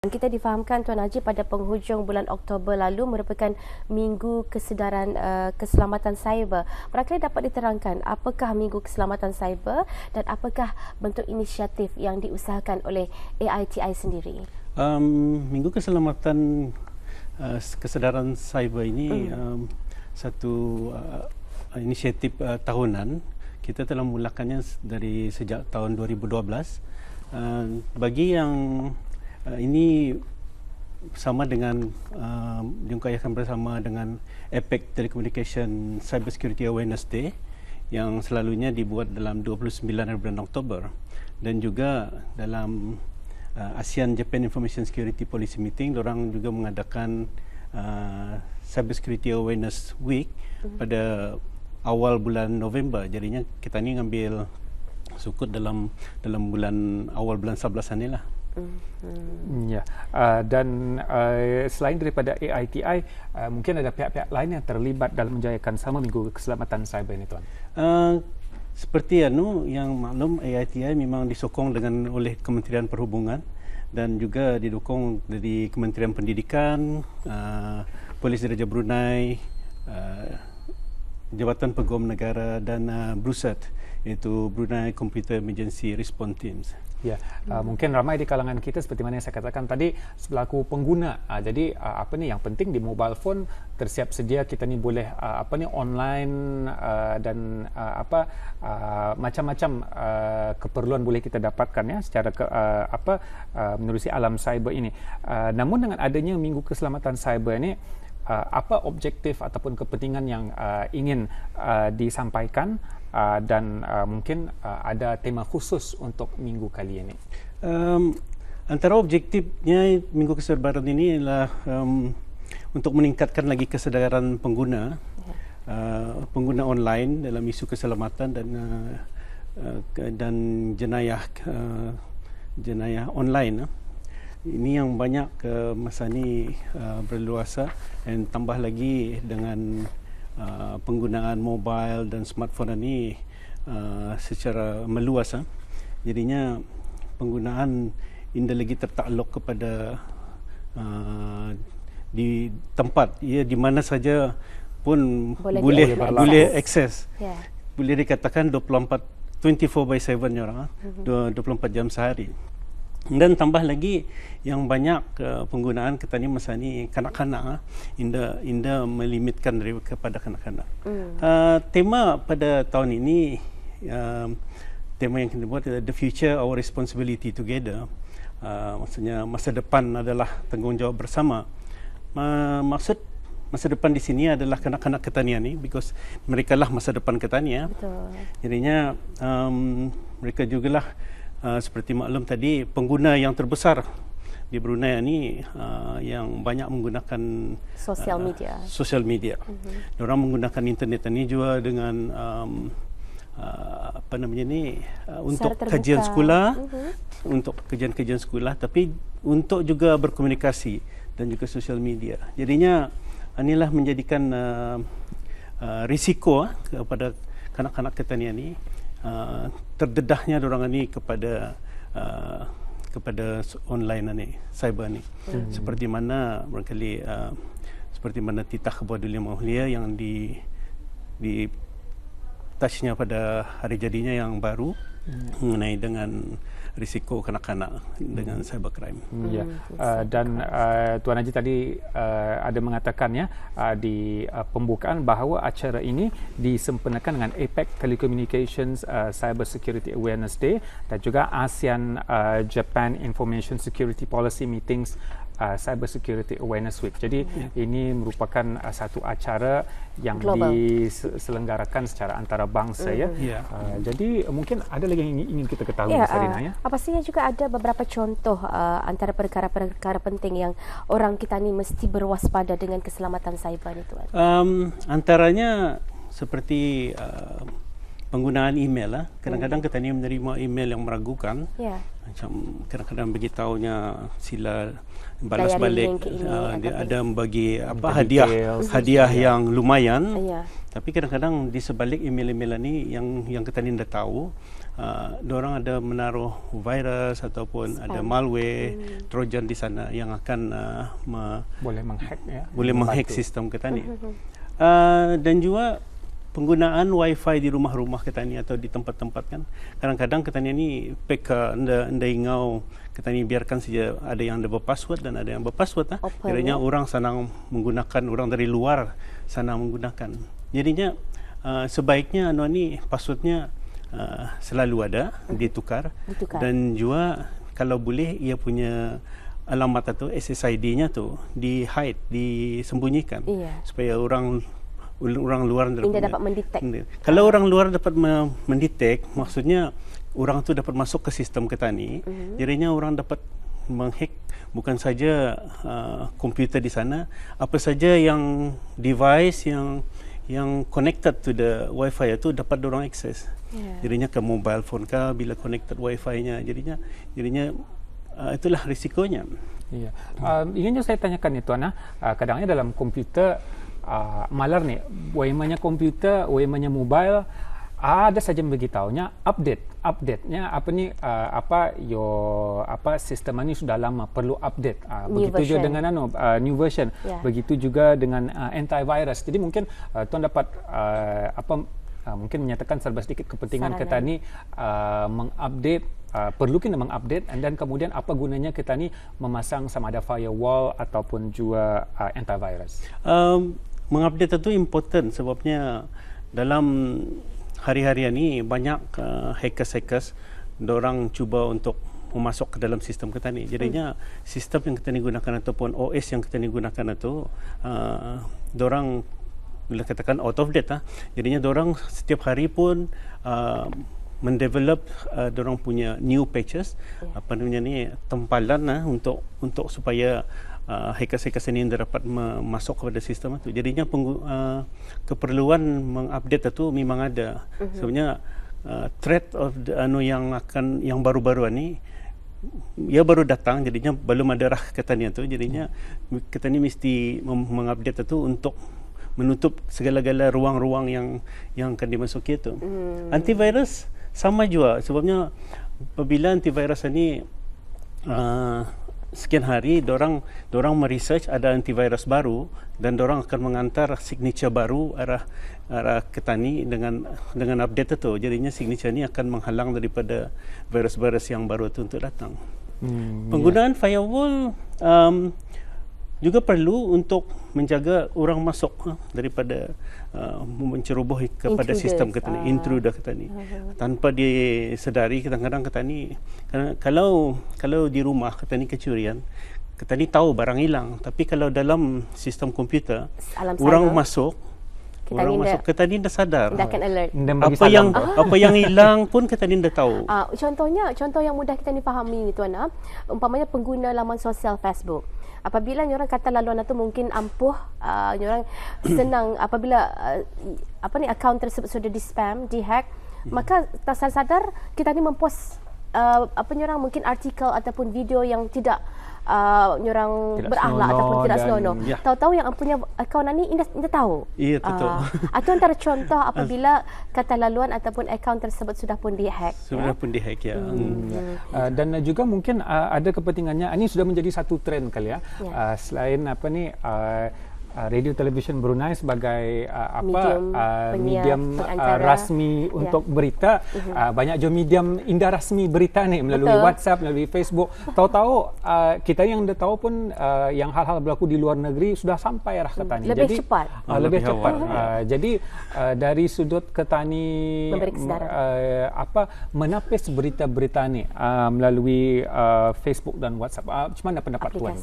Kita difahamkan Tuan Haji pada penghujung bulan Oktober lalu merupakan Minggu Kesedaran Keselamatan Cyber. Barangkali dapat diterangkan apakah Minggu Keselamatan Cyber dan apakah bentuk inisiatif yang diusahakan oleh AITI sendiri? Minggu Keselamatan Kesedaran Cyber ini satu inisiatif tahunan. Kita telah memulakannya dari sejak tahun 2012. Bagi yang ini sama dengan diungkapkan bersama dengan APEC Telecommunication Cyber Security Awareness Day yang selalunya dibuat dalam 29 bulan Oktober, dan juga dalam ASEAN Japan Information Security Policy Meeting, diorang juga mengadakan Cyber Security Awareness Week pada awal bulan November. Jadinya kita ni ngambil sukut dalam bulan awal bulan 11 ni lah. Ya, dan selain daripada AITI, mungkin ada pihak-pihak lain yang terlibat dalam menjayakan sama Minggu Keselamatan Cyber ini, Tuan. Seperti yang maklum, AITI memang disokong oleh Kementerian Perhubungan dan juga didukung dari Kementerian Pendidikan, Polis Diraja Brunei, Jabatan Peguam Negara dan BRUSAT, iaitu Brunei Computer Emergency Response Teams. Ya, mungkin ramai di kalangan kita seperti mana yang saya katakan tadi selaku pengguna. Jadi yang penting di mobile phone tersiap sedia, kita ni boleh online dan macam-macam keperluan boleh kita dapatkan ya secara menerusi alam cyber ini. Namun dengan adanya Minggu Keselamatan Cyber ini, apa objektif ataupun kepentingan yang ingin disampaikan dan mungkin ada tema khusus untuk minggu kali ini? Antara objektifnya Minggu Kesedaran ini adalah untuk meningkatkan lagi kesedaran pengguna online dalam isu keselamatan dan jenayah online. Ini yang banyak masa ni berluasa, dan tambah lagi dengan penggunaan mobile dan smartphone ini secara meluas. Jadinya penggunaan ini lagi tertakluk kepada di tempat di mana saja pun boleh akses. Boleh dikatakan 24/7 orang, 24 jam sehari. Dan tambah lagi yang banyak penggunaan kita ni masa ni kanak-kanak, inda melimitkan kepada kanak-kanak. Tema pada tahun ini, tema yang kita buat adalah The Future Our Responsibility Together. Maksudnya masa depan adalah tanggungjawab bersama. Maksud masa depan di sini adalah kanak-kanak Ketanian ni, because mereka lah masa depan Ketanian. Betul. Jadinya mereka jugalah seperti maklum tadi, pengguna yang terbesar di Brunei ni yang banyak menggunakan sosial media. Diorang menggunakan internet ini juga dengan untuk kajian sekolah, untuk kajian-kajian sekolah, tapi untuk juga berkomunikasi dan juga sosial media. Jadinya inilah menjadikan risiko kepada kanak-kanak Ketanian ni, terdedahnya diorang ni kepada online ni, cyber ni. Seperti mana barangkali seperti mana titah Kebadulian Mahlia yang di touchnya pada hari jadinya yang baru mengenai dengan risiko kanak-kanak dengan cybercrime. Dan Tuan Haji tadi ada mengatakan di pembukaan bahawa acara ini disempurnakan dengan APEC Telecommunications Cyber Security Awareness Day dan juga ASEAN Japan Information Security Policy Meetings Cyber Security Awareness Week. Jadi ini merupakan satu acara yang diselenggarakan secara antarabangsa jadi mungkin ada lagi yang ingin kita ketahui, Sarina pastinya juga ada beberapa contoh antara perkara-perkara penting yang orang kita ni mesti berwaspada dengan keselamatan cyber ni, Tuan. Antaranya seperti penggunaan email lah. Kadang-kadang petani menerima email yang meragukan. Ya. Macam kadang-kadang beritahunya sila balas balik, dia ada membagi hadiah yang lumayan. Ya. Tapi kadang-kadang di sebalik email-email ini yang petani dah tahu, diorang ada menaruh virus ataupun ada malware, trojan di sana yang akan boleh menghack ya. Boleh menghack sistem petani. Dan juga penggunaan wifi di rumah-rumah ketani atau di tempat-tempat kan. Kadang-kadang ketani ni peka anda ingau ketani biarkan saja ada yang ada berpassword dan ada yang berpassword lah. Kiranya orang senang menggunakan, orang dari luar senang menggunakan. Jadinya sebaiknya ni passwordnya selalu ada, ditukar. Dan juga kalau boleh ia punya alamat atau SSID-nya tu di-hide, disembunyikan supaya orang luar dapat mendetek. Kalau orang luar dapat mendetek, maksudnya orang tu dapat masuk ke sistem ketani. Jadinya orang dapat menghack bukan saja komputer di sana, apa saja yang device yang connected to the wifi itu dapat orang akses. Jadinya ke mobile phone kah bila connected wifi-nya. Jadinya itulah risikonya. Iya. Ingin saya tanyakan itu Ana, kadangnya dalam komputer malar ni, wemanya komputer, wemanya mobile, ada saja beritahunya update-nya apa ni, sistem ini sudah lama perlu update. Begitu juga dengan new version. Begitu juga dengan antivirus. Jadi mungkin tuan dapat mungkin menyatakan serba sedikit kepentingan ketani mengupdate, perlu kita mengupdate, dan kemudian apa gunanya ketani memasang sama ada firewall ataupun juga antivirus. Mengupdate itu important sebabnya dalam hari-hari ini banyak hackers dorang cuba untuk memasuk ke dalam sistem ketani. Jadinya sistem yang ketani gunakan ataupun OS yang ketani gunakan itu dorang bila katakan out of date. Jadinya dorang setiap hari pun mendevelop dorang punya new patches, apa namanya ni, tempalan untuk supaya hackers-hackers ini dapat masuk kepada sistem itu. Jadinya keperluan mengupdate itu memang ada. Sebenarnya threat of yang baru-baru ini ia baru datang, jadinya belum ada ketani itu. Jadinya ketani mesti mengupdate itu untuk menutup segala-gala ruang-ruang yang akan dimasuki itu. Antivirus sama juga sebabnya apabila antivirus ini sekian hari dorang meresearch ada antivirus baru dan dorang akan mengantar signature baru arah ketani dengan update itu. Jadinya signature ini akan menghalang daripada virus-virus yang baru itu untuk datang. Penggunaan firewall juga perlu untuk menjaga orang masuk daripada menceroboh kepada sistem ketani, intruder ketani. Tanpa disedari, kadang-kadang ketani kalau di rumah ketani kecurian, ketani tahu barang hilang, tapi kalau dalam sistem komputer orang masuk ketani dah sadar. Dah akan alert. Apa yang hilang pun ketani dah tahu. Contoh yang mudah kita fahami ni tuan, umpamanya pengguna laman sosial Facebook. Apabila orang kata laluan itu mungkin ampuh, orang senang apabila akaun tersebut sudah di-spam, di-hack, maka tak sadar kita ni mempost orang mungkin artikel ataupun video yang tidak orang berakhlak ataupun tidak senonoh. Tahu-tahu yang punya akaun ni indah tahu. Iya, betul. Itu antara contoh apabila kata laluan ataupun akaun tersebut sudah pun di-hack. Sudah pun di-hack, ya. Dan juga mungkin ada kepentingannya, ini sudah menjadi satu trend kali ya. Selain radio television Brunei sebagai medium rasmi untuk berita, banyak juga medium indah rasmi berita ni melalui WhatsApp, melalui Facebook. Tahu-tahu kita yang dah tahu pun yang hal-hal berlaku di luar negeri sudah sampai arah ketani. Lebih cepat. Lebih cepat. Jadi dari sudut ketani menapis berita-berita ni melalui Facebook dan WhatsApp. Macam mana pendapat tuan?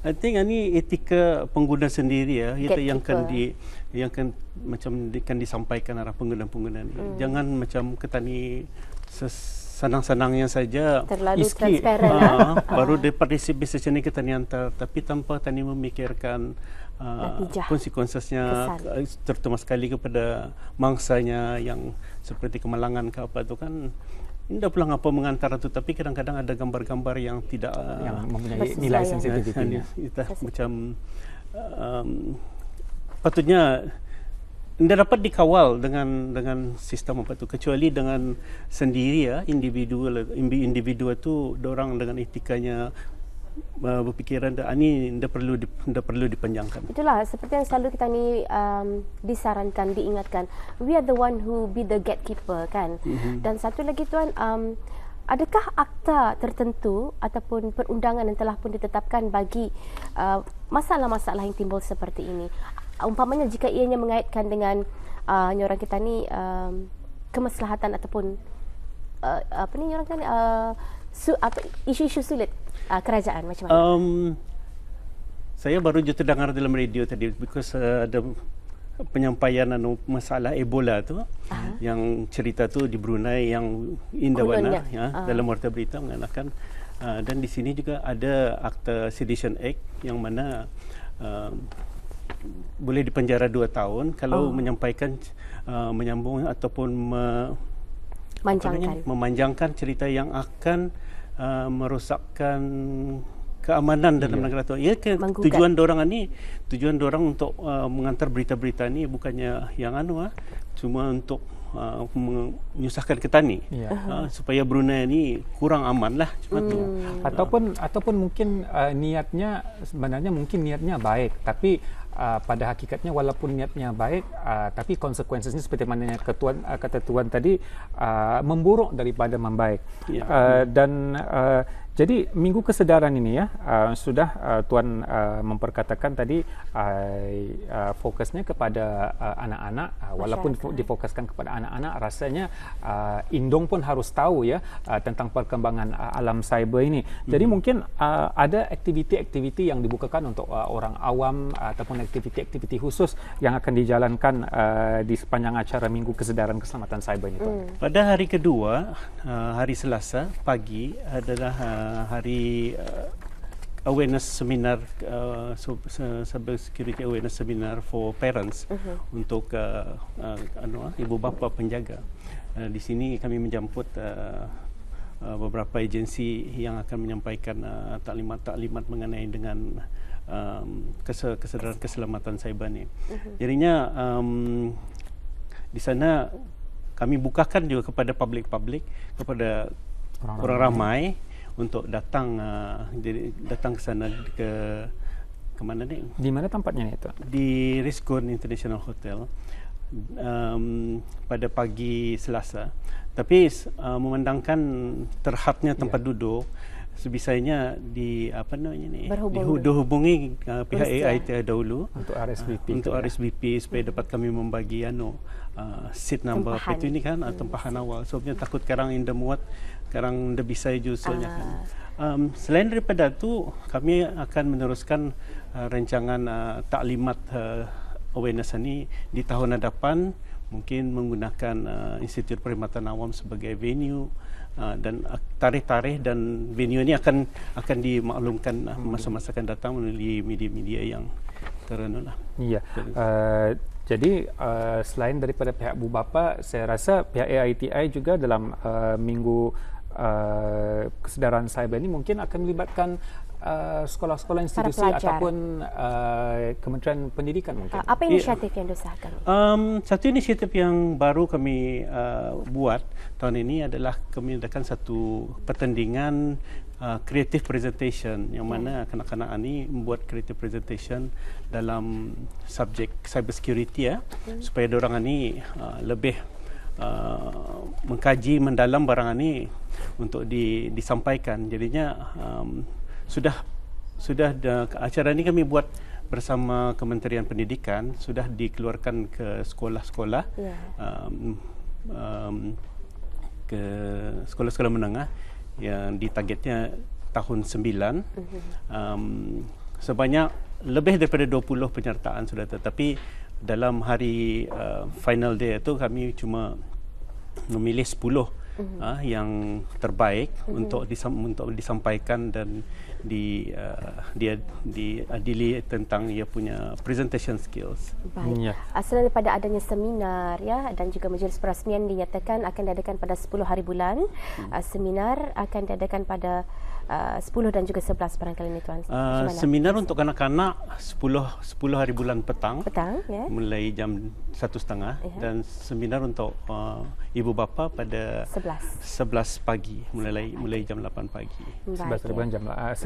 I think ini etika pengguna sendiri ya, itu yang akan disampaikan arah pengguna-pengguna. Jangan macam ketani senang-senangnya saja Terlalu Iski. transparan. baru dapat receipt ini kita hantar, tapi tanpa tadi memikirkan Natijah. konsekuensinya, terutama sekali kepada mangsanya yang seperti kemalangan ke apa itu kan. Tidak pulang apa mengantar itu, tapi kadang-kadang ada gambar-gambar yang tidak yang mempunyai Bersesuaian. nilai sensitivitinya. kita macam patutnya tidak dapat dikawal dengan sistem apa itu, kecuali dengan sendiri ya, individu itu orang dengan etikanya berpikiran ini tidak perlu dipanjangkan. Itulah seperti yang selalu kita ni disarankan, diingatkan. We are the one who be the gatekeeper kan. Dan satu lagi tuan, adakah akta tertentu ataupun perundangan yang telah pun ditetapkan bagi masalah-masalah yang timbul seperti ini? Umpamanya jika ianya mengaitkan dengan orang kita ni kemaslahatan ataupun apa ni orang kan isu-isu sulit kerajaan macam mana? Saya baru je terdengar dalam radio tadi because ada penyampaian masalah Ebola tu yang cerita tu di Brunei yang Indawana ya, dalam warta berita mengatakan dan di sini juga ada Akta Sedition Act yang mana boleh dipenjara 2 tahun kalau menyampaikan menyambung ataupun memanjangkan cerita yang akan merosakkan keamanan dalam negara itu. Ya, tujuan dorang untuk mengantar berita-berita ni bukannya yang cuma untuk menyusahkan kita ni supaya Brunei ni kurang aman lah cuma tu. Ataupun mungkin niatnya sebenarnya mungkin niatnya baik, tapi pada hakikatnya walaupun niatnya baik, tapi konsekuensinya seperti mana kata tuan tadi memburuk daripada membaik. Dan jadi Minggu Kesedaran ini ya sudah tuan memperkatakan tadi fokusnya kepada anak-anak, walaupun difokuskan kepada anak-anak, rasanya Indong pun harus tahu ya tentang perkembangan alam cyber ini. Jadi mungkin ada aktiviti-aktiviti yang dibukakan untuk orang awam ataupun aktiviti-aktiviti khusus yang akan dijalankan di sepanjang acara Minggu Kesedaran Keselamatan Cyber ini, tuan. Pada hari kedua, hari Selasa pagi adalah hari awareness seminar, cyber security awareness seminar for parents untuk ibu bapa penjaga. Di sini kami menjemput beberapa agensi yang akan menyampaikan taklimat-taklimat mengenai dengan kesedaran keselamatan cyber ni. Jadinya di sana kami bukakan juga kepada publik kepada orang ramai untuk datang ke sana ke mana ni? Di mana tempatnya ni, tuan? Di Rizkun International Hotel pada pagi Selasa. Tapi memandangkan terhadnya tempat duduk, sebisanya dihubungi pihak AIT dahulu untuk RSVP supaya dapat kami membagi seat number apa itu ni kan, tempahan awal. Sebabnya takut sekarang indah muat, sekarang indah bisa jualnya kan. Selain daripada itu, kami akan meneruskan rancangan taklimat awareness ini di tahun hadapan, mungkin menggunakan Institut Perkhidmatan Awam sebagai venue. Dan tarikh-tarikh dan venue ini akan dimaklumkan masa-masa akan datang melalui media-media yang terkenal. Iya. Jadi selain daripada pihak Bu Bapa, saya rasa pihak AITI juga dalam Minggu Kesedaran Cyber ini mungkin akan melibatkan sekolah-sekolah institusi ataupun Kementerian Pendidikan mungkin. Apa inisiatif yang disahkan? Satu inisiatif yang baru kami buat tahun ini adalah kami adakan satu pertandingan creative presentation yang mana kanak-kanak ini membuat creative presentation dalam subjek cyber security supaya dorang ini lebih mengkaji mendalam barang ini untuk disampaikan. Jadinya sudah acara ini kami buat bersama Kementerian Pendidikan, sudah dikeluarkan ke sekolah-sekolah, ke sekolah-sekolah menengah yang ditargetnya tahun 9. Sebanyak lebih daripada 20 penyertaan sudah, tetapi dalam hari final day itu kami cuma memilih 10 yang terbaik untuk disampaikan dan diadili tentang ia punya presentation skills. Baik. Selain daripada adanya seminar ya dan juga majlis perasmian dinyatakan akan diadakan pada 10 hari bulan. Seminar akan diadakan pada 10 dan juga 11 barangkali ni tuan. Seminar untuk kanak-kanak 10 hari bulan petang ya. Mulai jam 1.30 dan seminar untuk ibu bapa pada 11 pagi mulai jam 8 pagi. 11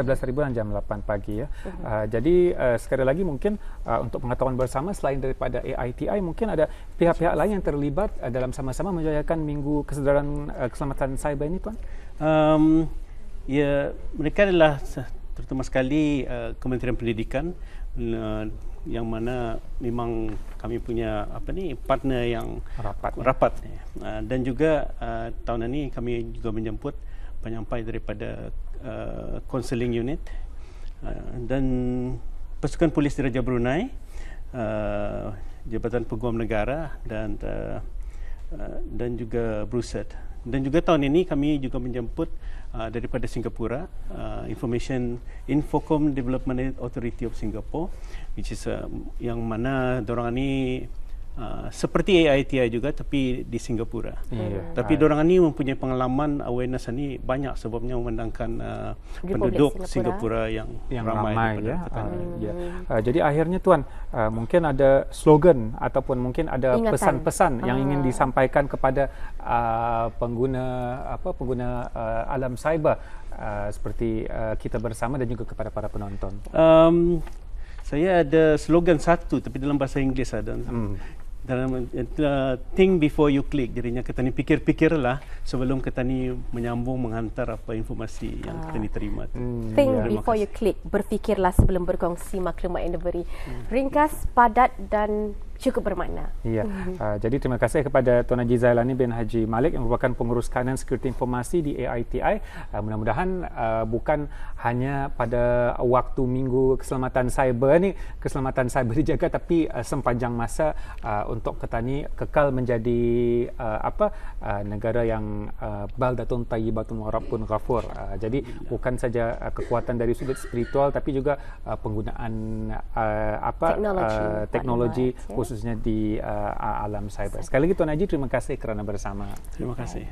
hari bulan jam 8 pagi ya. Jadi sekali lagi mungkin untuk pengetahuan bersama, selain daripada AITI, mungkin ada pihak-pihak lain yang terlibat dalam sama-sama menjayakan Minggu Kesedaran Keselamatan Cyber ini tuan? Ya, mereka adalah terutama sekali Kementerian Pendidikan yang mana memang kami punya partner yang rapat dan juga tahun ini kami juga menjemput penyampai daripada counselling unit dan pasukan polis Diraja Brunei, Jabatan Peguam Negara dan juga BRUSET. Dan juga tahun ini kami juga menjemput daripada Singapura, Infocom Development Authority of Singapore, which is yang mana dorang ni seperti AITI juga tapi di Singapura. Tapi dorang ni mempunyai pengalaman awareness ni banyak sebabnya memandangkan penduduk Singapura yang ramai ya. Jadi akhirnya tuan, mungkin ada slogan ataupun mungkin ada pesan-pesan yang ingin disampaikan kepada pengguna alam cyber seperti kita bersama dan juga kepada para penonton. Saya ada slogan satu tapi dalam bahasa Inggeris ada. Dalam think before you click, jadinya kita ni fikir-fikirlah sebelum kita ni menyambung menghantar apa informasi yang kita ni terima. Think before you click, berfikirlah sebelum berkongsi maklumat yang diberi. Ringkas, padat dan cukup bermakna. Jadi terima kasih kepada Tuan Haji Zailani bin Haji Malik yang merupakan pengurus kanan sekuriti informasi di AITI. Mudah-mudahan bukan hanya pada waktu Minggu Keselamatan Cyber ni keselamatan cyber dijaga, tapi sepanjang masa untuk kita ni kekal menjadi negara yang baldatun tayyibatun wa rabbun ghafur. Jadi bukan saja kekuatan dari sudut spiritual tapi juga penggunaan teknologi khususnya di alam cyber. Sekali lagi Tuan Haji, terima kasih kerana bersama. Terima kasih.